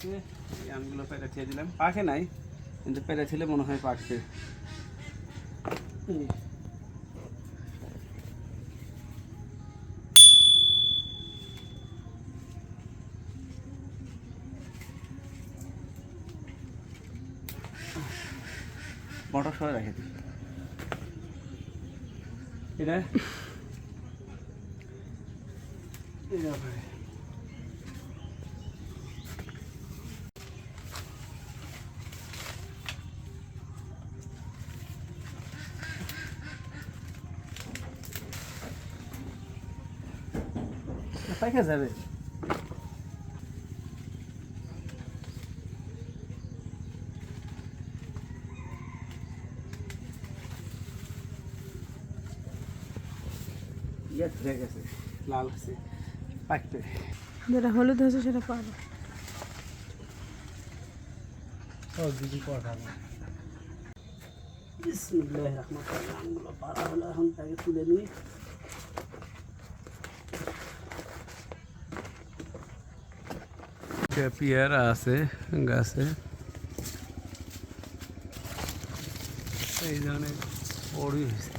আছে, এই আমগুলো পেরে খেয়ে দিলাম। পাকে নাই, কিন্তু পেরে ছিলে মনে হয় পাকছে। মটর সহ রেখে দিই এটা পাইকা যাবে। ধরে গেছে, লাল হচ্ছে, পাকতে। যেটা হলুদ হয়েছে সেটা পাবো। দিদি পাঠাবো। বিসমিল্লাহির রহমানির রহিম। আমগুলো পাড়া হলো, এখন তাকে তুলে নিই। পেয়ারা আছে গাছে, এই ধরনের বড়ই হয়েছে।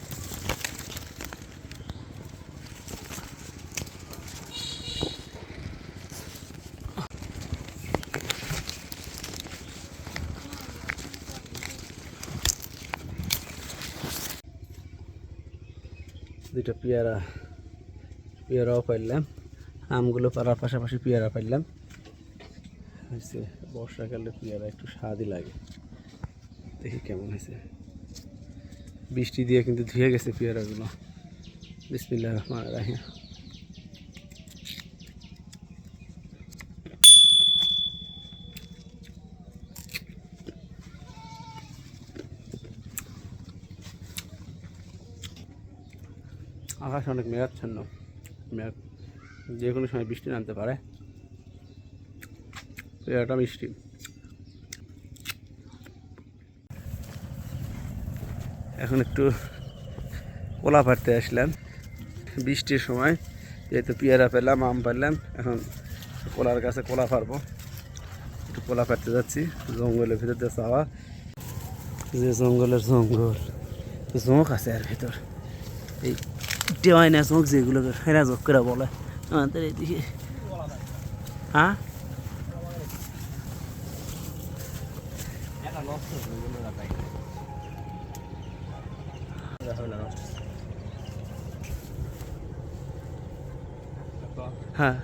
দুইটা পেয়ারাও পাইলাম, আমগুলো পাড়ার পাশাপাশি পেয়ারা পাইলাম। হয়েছে বর্ষাকালে পেয়ারা একটু স্বাদই লাগে, দেখি কেমন হয়েছে। বৃষ্টি দিয়ে কিন্তু ধুয়ে গেছে পেয়ারাগুলো। বিসমিল্লাহির রহমানির রহিম। আকাশ অনেক মেঘাচ্ছন্ন, মেঘ যে কোনো সময় বৃষ্টি নামতে পারে। পেয়ারাটা মিষ্টি। এখন একটু কলা পাড়তে আসলাম বৃষ্টির সময়, যেহেতু পেয়ারা পেলাম, আম পেলাম, এখন কলার গাছে কলা পারবো। একটু কলা পাড়তে যাচ্ছি, জঙ্গলের ভিতর দিয়ে যাওয়া, যে জঙ্গলের জঙ্গল, জোঁক আছে আর ভিতর, এই টেওয়াইনা জোঁক যেগুলোকে খেরা জোঁক করে বলে আমাদের এইদিকে। হ্যাঁ হ্যাঁ,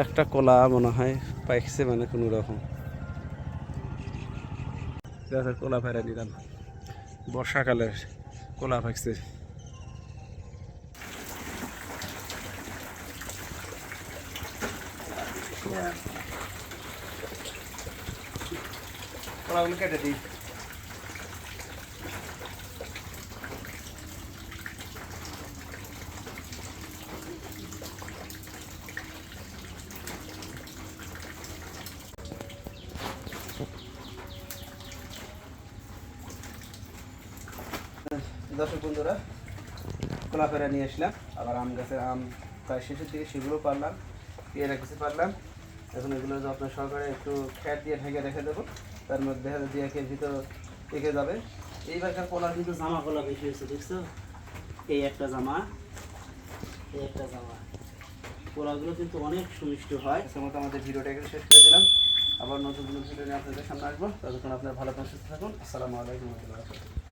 একটা কলা মনে হয় পাইছে, মানে কোনো রকম গাছের কলা ফেরা নিলাম। বর্ষাকালের কলা পাইছে। কলাগুলো কেটে দিই। দর্শক বন্ধুরা, কলা ফেরা নিয়ে আসলাম, আবার আম গাছের আম প্রায় শেষের দিকে, সেগুলো পারলাম, পেয়ারা কিছু পারলাম। এখন এগুলো যত্ন সহকারে একটু খ্যাট দিয়ে ঢেকে রেখে দেবো, তার মধ্যে দিয়ে একের ভিতর রেখে যাবে। এইবারকার কলার কিন্তু জামা কলা বেশি হয়েছে, দেখছো? এই একটা জামা, এই একটা জামা, কলাগুলো কিন্তু অনেক সুমিষ্ট হয়। সে মতো আমাদের ভিডিওটা এখানে শেষ করে দিলাম। আবার নতুন নতুন ভিডিও নিয়ে আপনাদের সামনে আসবো। ততক্ষণ আপনারা ভালো সুস্থ থাকুন। আসসালামু আলাইকুম।